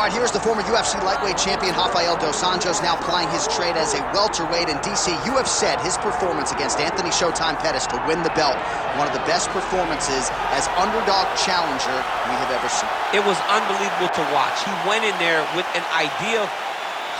All right, here's the former UFC lightweight champion Rafael dos Anjos now plying his trade as a welterweight. And DC, you have said his performance against Anthony Showtime Pettis to win the belt, one of the best performances as underdog challenger we have ever seen. It was unbelievable to watch. He went in there with an idea of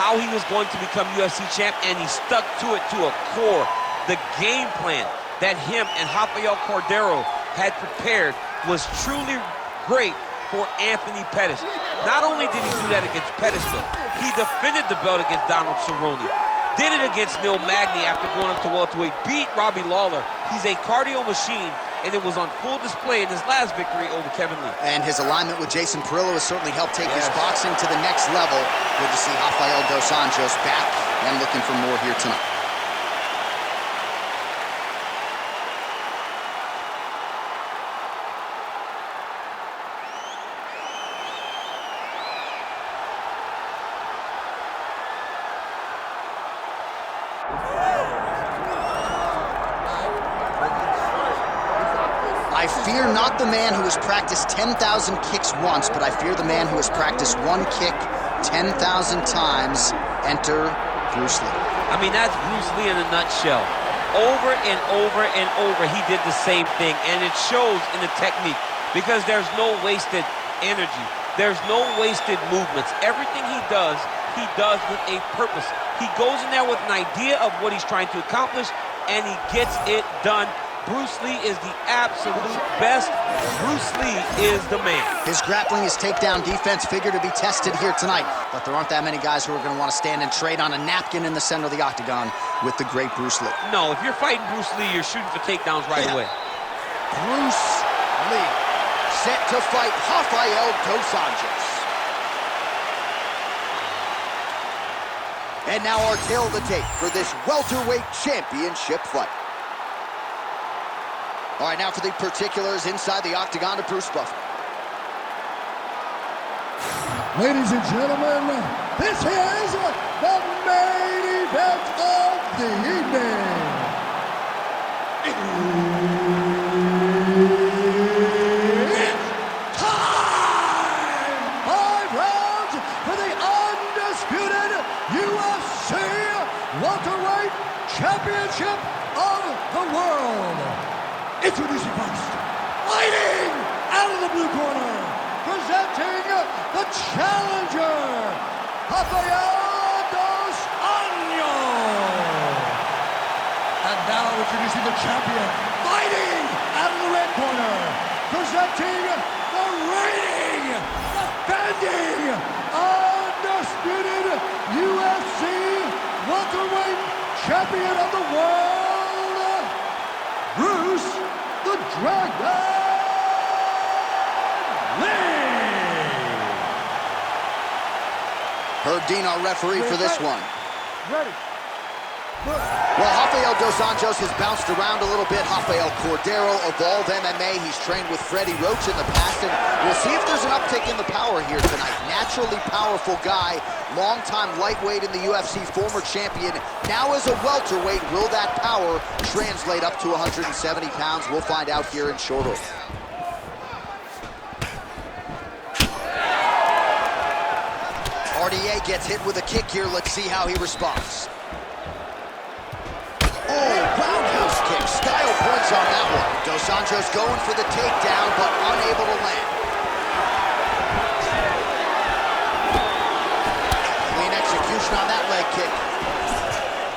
how he was going to become UFC champ, and he stuck to it to a core. The game plan that him and Rafael Cordeiro had prepared was truly great for Anthony Pettis. Not only did he do that against Pettis, though, he defended the belt against Donald Cerrone. Did it against Neil Magny after going up to welterweight. Beat Robbie Lawler. He's a cardio machine, and it was on full display in his last victory over Kevin Lee. And his alignment with Jason Perillo has certainly helped take his boxing to the next level. Good to see Rafael dos Anjos back and looking for more here tonight. I fear not the man who has practiced 10,000 kicks once, but I fear the man who has practiced one kick 10,000 times. Enter Bruce Lee. I mean, that's Bruce Lee in a nutshell. Over and over and over, he did the same thing, and it shows in the technique because there's no wasted energy. There's no wasted movements. Everything he does with a purpose. He goes in there with an idea of what he's trying to accomplish, and he gets it done. Bruce Lee is the absolute best. Bruce Lee is the man. His grappling, his takedown defense figure to be tested here tonight, but there aren't that many guys who are going to want to stand and trade on a napkin in the center of the octagon with the great Bruce Lee. No, if you're fighting Bruce Lee, you're shooting for takedowns right away. Bruce Lee, set to fight Rafael dos Anjos. And now our tale of the tape for this welterweight championship fight. All right, now for the particulars inside the octagon to Bruce Buffer. Ladies and gentlemen, this is the main event of the evening. It's time! 5 rounds for the undisputed UFC welterweight championship of the world. Introducing first, fighting out of the blue corner, presenting the challenger, Rafael dos Anjos. And now introducing the champion, fighting out of the red corner, presenting the reigning, defending, undisputed UFC welterweight champion of the world, Bruce the Dragon Lee. Herb Dean, our referee for this one. Ready. Well, Rafael dos Anjos has bounced around a little bit. Rafael Cordeiro, Evolve MMA. He's trained with Freddie Roach in the past, and we'll see if there's an uptick in the power here tonight. Naturally powerful guy, longtime lightweight in the UFC, former champion. Now as a welterweight, will that power translate up to 170 pounds? We'll find out here in short order. RDA gets hit with a kick here. Let's see how he responds. Oh, roundhouse kick. Style points on that one. Dos Anjos going for the takedown, but unable to land. Clean execution on that leg kick.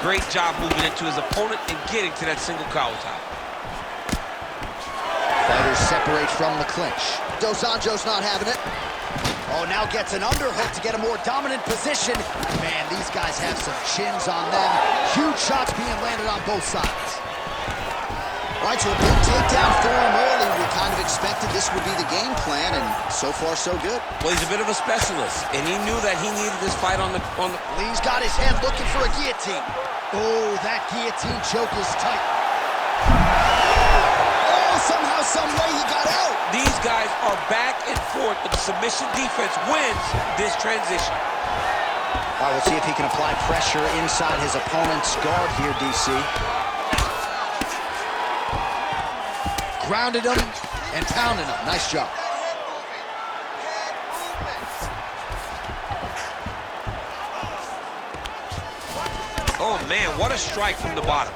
Great job moving into his opponent and getting to that single cow top. Fighters separate from the clinch. Dos Anjos not having it. Oh, now gets an underhook to get a more dominant position. Man, these guys have some chins on them. Huge shots being landed on both sides. All right, so a big takedown for him early. We kind of expected this would be the game plan, and so far, so good. Well, he's a bit of a specialist, and he knew that he needed this fight on the... Lee's got his head looking for a guillotine. Oh, that guillotine choke is tight. Oh, somehow, some way he got out. These guys are back and forth, but the submission defense wins this transition. All right, we'll see if he can apply pressure inside his opponent's guard here, DC. Grounded him and pounded him. Nice job. Oh, man, what a strike from the bottom.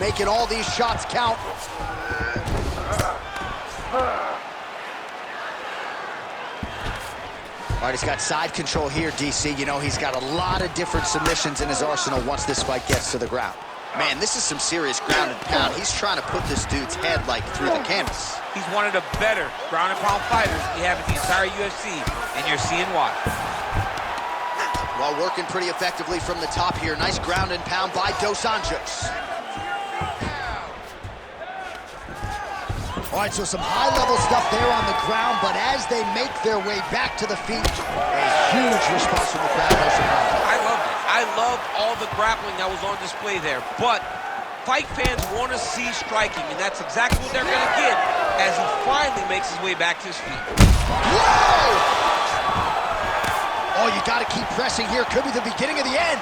Making all these shots count. All right, he's got side control here, DC. You know, he's got a lot of different submissions in his arsenal once this fight gets to the ground. Man, this is some serious ground and pound. He's trying to put this dude's head, like, through the canvas. He's one of the better ground and pound fighters we have in the entire UFC, and you're seeing why. Well, working pretty effectively from the top here. Nice ground and pound by Dos Anjos. All right, so some high-level stuff there on the ground, but as they make their way back to the feet, a huge response from the crowd. I loved it. I loved all the grappling that was on display there, but fight fans want to see striking, and that's exactly what they're going to get as he finally makes his way back to his feet. Whoa! Oh, you got to keep pressing here. Could be the beginning of the end.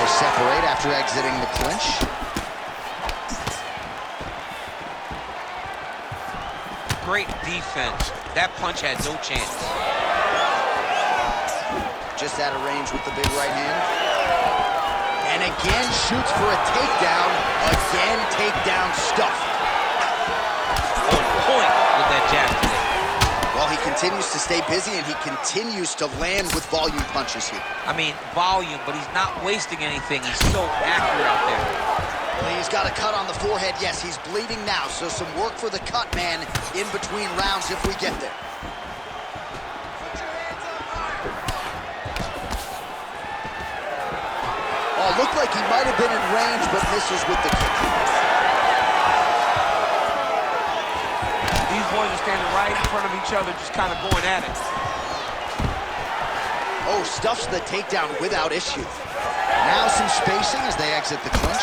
Separate after exiting the clinch. Great defense. That punch had no chance. Just out of range with the big right hand. And again shoots for a takedown. Again takedown stuff. On point with that jab today. Well, he continues to stay busy, and he continues to land with volume punches here. I mean, volume, but he's not wasting anything. He's so accurate out there. Well, he's got a cut on the forehead. Yes, he's bleeding now, so some work for the cut man in between rounds if we get there. Oh, looked like he might have been in range, but misses with the kick. These boys are standing right in front of each other, just kind of going at it. Oh, stuffs the takedown without issue. Now some spacing as they exit the clinch.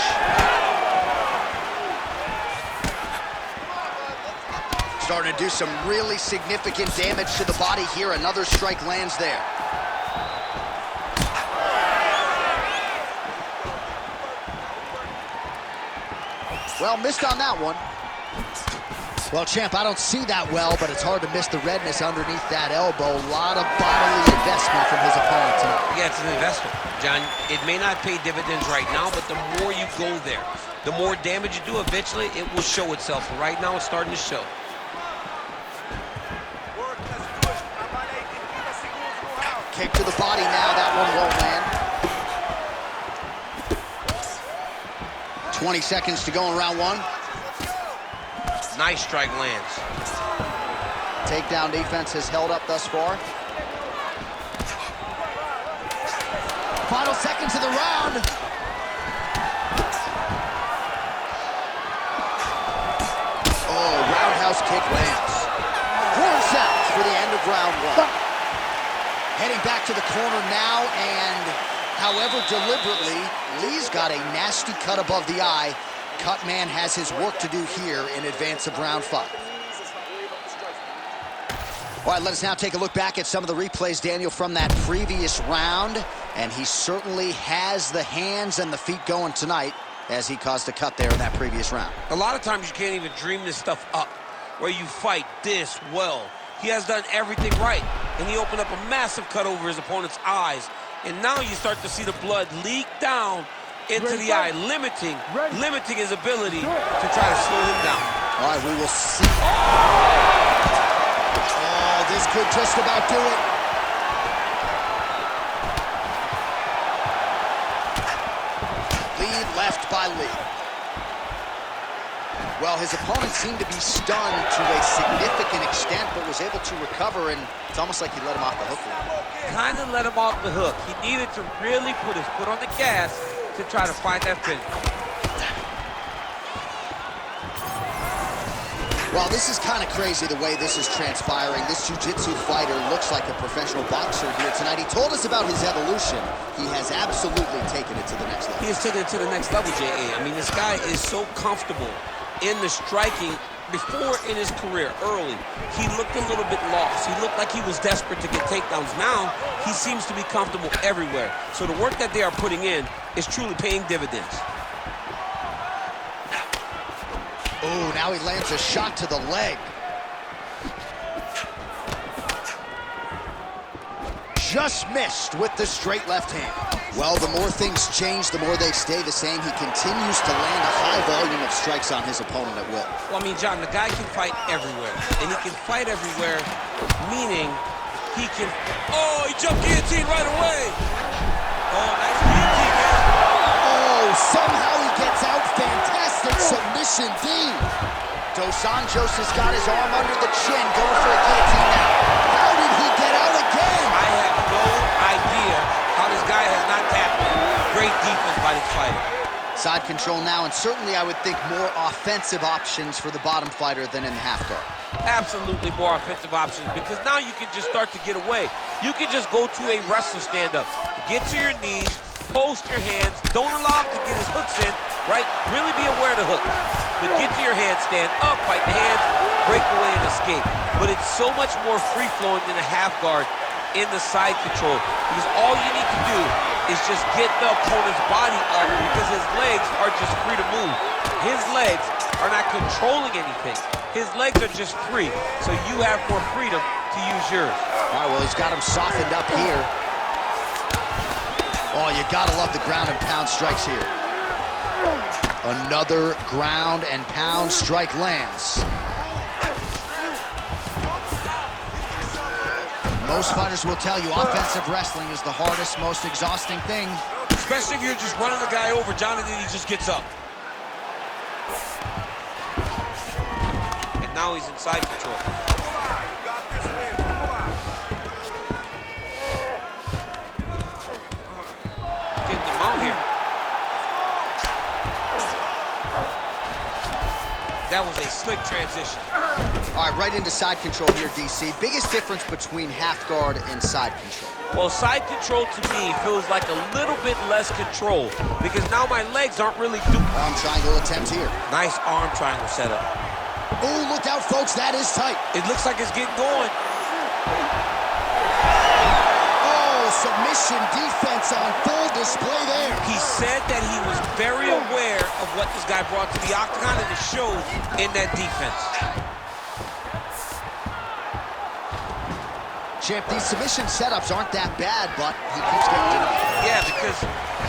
Starting to do some really significant damage to the body here. Another strike lands there. Well, missed on that one. Well, champ, I don't see that well, but it's hard to miss the redness underneath that elbow. A lot of bodily investment from his opponent tonight. Yeah, it's an investment, John. It may not pay dividends right now, but the more you go there, the more damage you do, eventually it will show itself. Right now, it's starting to show. Kick to the body now. That one won't land. 20 seconds to go in round one. Nice strike lands. Takedown defense has held up thus far. Final seconds of the round. Oh, roundhouse kick lands. Horn sounds for the end of round one. Heading back to the corner now, and however deliberately, Lee's got a nasty cut above the eye. Cut man has his work to do here in advance of round 5. All right, let us now take a look back at some of the replays, Daniel, from that previous round. And he certainly has the hands and the feet going tonight as he caused a cut there in that previous round. A lot of times you can't even dream this stuff up, where you fight this well. He has done everything right, and he opened up a massive cut over his opponent's eyes. And now you start to see the blood leak down into the eye, limiting his ability to try to slow him down. All right, we will see. Oh, this could just about do it. Lead left by Lee. Well, his opponent seemed to be stunned to a significant extent, but was able to recover, and it's almost like he let him off the hook. Kind of let him off the hook. He needed to really put his foot on the gas to try to find that finish. Well, this is kind of crazy the way this is transpiring. This jiu-jitsu fighter looks like a professional boxer here tonight. He told us about his evolution. He has absolutely taken it to the next level. He has taken it to the next level, J.A. I mean, this guy is so comfortable in the striking. Before in his career, early, he looked a little bit lost. He looked like he was desperate to get takedowns. Now, he seems to be comfortable everywhere. So the work that they are putting in is truly paying dividends. Oh, now he lands a shot to the leg. Just missed with the straight left hand. Well, the more things change, the more they stay the same. He continues to land a high volume of strikes on his opponent at will. Well, I mean, John, the guy can fight everywhere. And he can fight everywhere, meaning he can... Oh, he jumped guillotine right away. Oh, nice guillotine, man. Oh, somehow he gets out. Fantastic submission, D. Dos Anjos has got his arm under the chin, going for a guillotine now. How did he get out again? I have no idea how this guy has not tapped him. Great defense by this fighter. Side control now, and certainly I would think more offensive options for the bottom fighter than in the half guard. Absolutely more offensive options, because now you can just start to get away. You can just go to a wrestler stand-up. Get to your knees, post your hands, don't allow him to get his hooks in, right? Really be aware of the hook. But get to your hands, stand up, fight the hands, break away and escape. But it's so much more free-flowing than a half guard in the side control, because all you need to do is just get the opponent's body up, because his legs are just free to move. His legs are not controlling anything. His legs are just free, so you have more freedom to use yours. All right, well, he's got him softened up here. Oh, you gotta love the ground and pound strikes here. Another ground and pound strike lands. Most fighters will tell you offensive wrestling is the hardest, most exhausting thing. Especially if you're just running the guy over, John, and then he just gets up. And now he's in side control. Getting him out here. That was a slick transition. All right, right into side control here, DC. Biggest difference between half guard and side control? Well, side control to me feels like a little bit less control, because now my legs aren't really doing... Arm triangle attempt here. Nice arm triangle setup. Oh, look out, folks, that is tight. It looks like it's getting going. Oh, submission defense on full display there. He said that he was very aware of what this guy brought to the octagon, and it showed in that defense. Champ, these submission setups aren't that bad, but he keeps getting denied. Yeah, because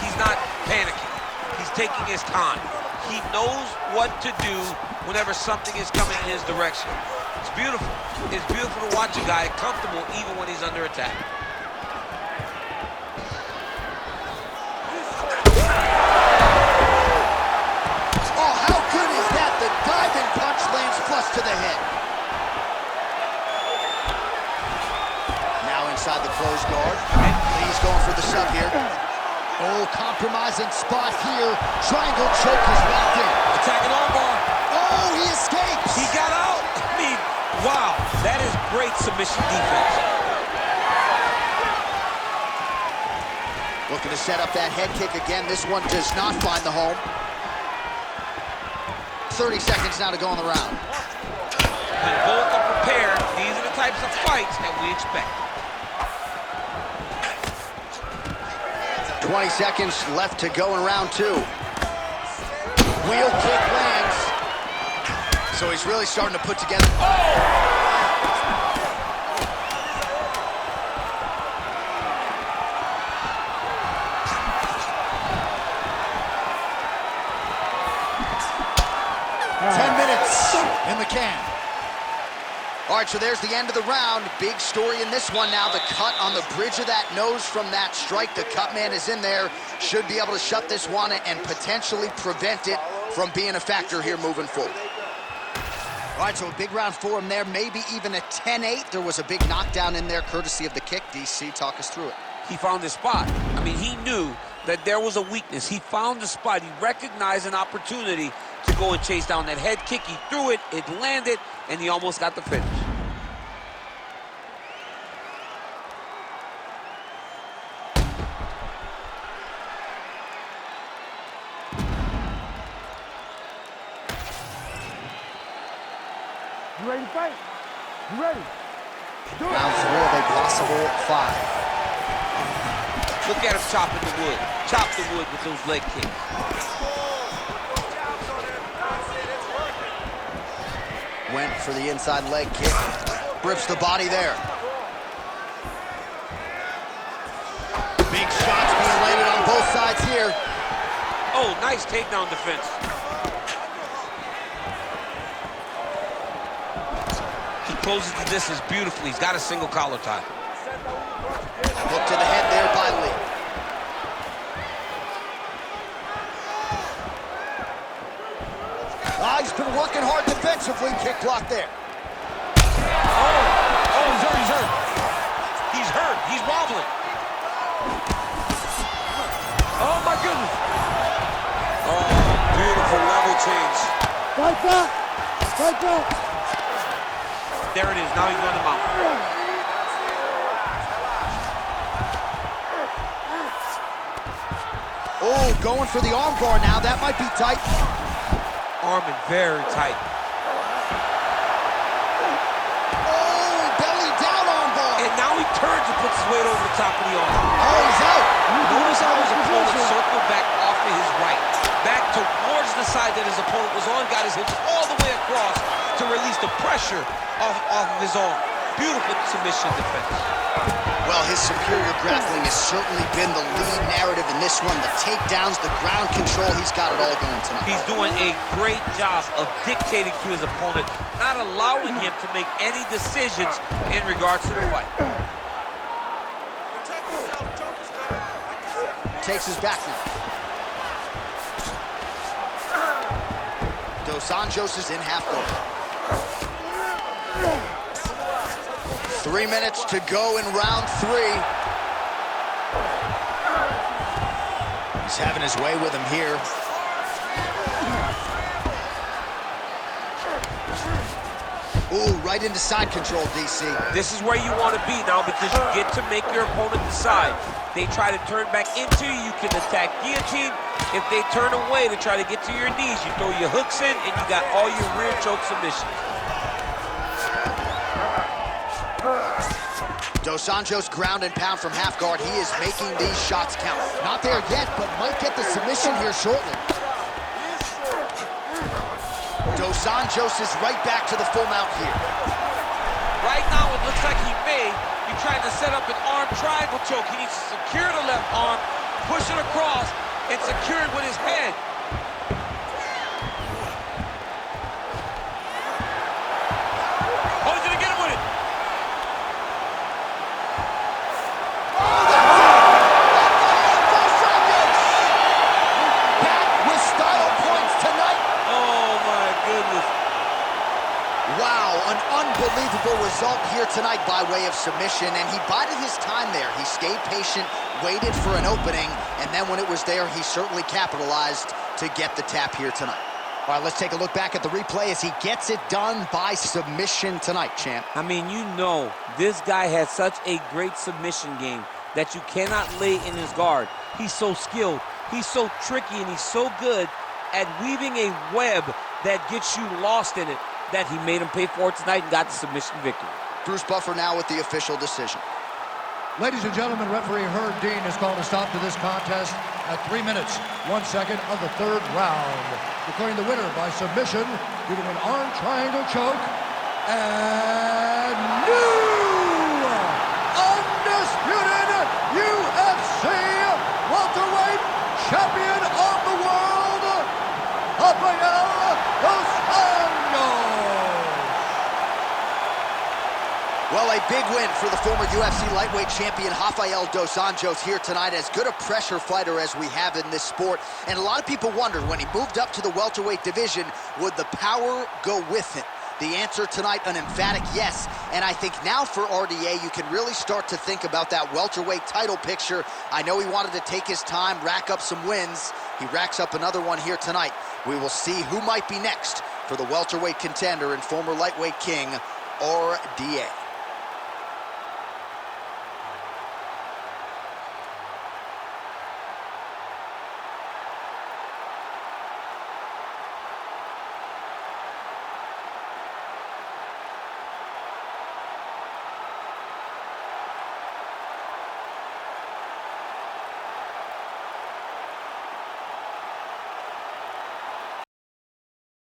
he's not panicking. He's taking his time. He knows what to do whenever something is coming in his direction. It's beautiful. It's beautiful to watch a guy comfortable even when he's under attack. Oh, how good is that? The diving punch lands flush to the head. Inside the closed guard. Lee's going for the sub here. Oh, compromising spot here. Triangle choke is locked in. Attacking armbar. Oh, he escapes. He got out. I mean, wow. That is great submission defense. Looking to set up that head kick again. This one does not find the home. 30 seconds now to go on the round. When both are prepared, these are the types of fights that we expect. 20 seconds left to go in round two. Wheel kick lands. So he's really starting to put together. Oh! 10 minutes in the can. All right, so there's the end of the round. Big story in this one now. The cut on the bridge of that nose from that strike. The cut man is in there. Should be able to shut this one and potentially prevent it from being a factor here moving forward. All right, so a big round for him there. Maybe even a 10-8. There was a big knockdown in there courtesy of the kick. DC, talk us through it. He found his spot. I mean, he knew that there was a weakness. He found the spot. He recognized an opportunity to go and chase down that head kick. He threw it, it landed, and he almost got the finish. You ready to fight? You ready? Do it. Round 3 of a possible 5. Look at him chopping the wood. Chop the wood with those leg kicks. Went for the inside leg kick. Rips the body there. Big shots being landed on both sides here. Oh, nice takedown defense. He closes the distance beautifully. He's got a single collar tie. Hook to the head there by Lee. He's been working hard defensively. Kick block there. Oh, he's hurt, he's hurt. He's hurt, he's wobbling. Oh, my goodness. Oh, beautiful level change. Fight back! Fight back! There it is, now he's on the mount. Oh, going for the arm bar now. That might be tight. Arm in very tight. Oh, belly down arm bar. And now he turns and puts his weight over the top of the arm. Oh, he's out. Notice how his opponent circled back off to his right. Back towards the side that his opponent was on, got his hips all the way across to release the pressure off of his arm. Beautiful submission defense. Well, his superior grappling has certainly been the lead narrative in this one. The takedowns, the ground control, he's got it all going tonight. He's doing a great job of dictating to his opponent, not allowing him to make any decisions in regards to the fight. Takes his back now. Dos Anjos is in half guard. 3 minutes to go in round 3. He's having his way with him here. Ooh, right into side control, DC. This is where you want to be now because you get to make your opponent decide. They try to turn back into you, you can attack guillotine. If they turn away to try to get to your knees, you throw your hooks in and you got all your rear choke submissions. Dos Anjos ground and pound from half guard. He is making these shots count. Not there yet, but might get the submission here shortly. Dos Anjos is right back to the full mount here. Right now, it looks like he may be trying to set up an arm triangle choke. He needs to secure the left arm, push it across, and secure it with his head. Oh, he's gonna get him with it. Back with style points tonight. Oh, my goodness. Wow, an unbelievable result here tonight by way of submission, and he bided his time there. He stayed patient, waited for an opening, and then when it was there, he certainly capitalized to get the tap here tonight. All right, let's take a look back at the replay as he gets it done by submission tonight, champ. I mean, you know, this guy has such a great submission game that you cannot lay in his guard. He's so skilled, he's so tricky, and he's so good at weaving a web that gets you lost in it that he made him pay for it tonight and got the submission victory. Bruce Buffer now with the official decision. Ladies and gentlemen, referee Herb Dean has called a stop to this contest at 3 minutes, 1 second of the 3rd round, declaring the winner by submission due to an arm triangle choke and new undisputed UFC welterweight champion of the world, Rafael dos Anjos. Well, a big win for the former UFC lightweight champion Rafael dos Anjos here tonight. As good a pressure fighter as we have in this sport. And a lot of people wondered when he moved up to the welterweight division, would the power go with him? The answer tonight, an emphatic yes. And I think now for RDA, you can really start to think about that welterweight title picture. I know he wanted to take his time, rack up some wins. He racks up another one here tonight. We will see who might be next for the welterweight contender and former lightweight king, RDA.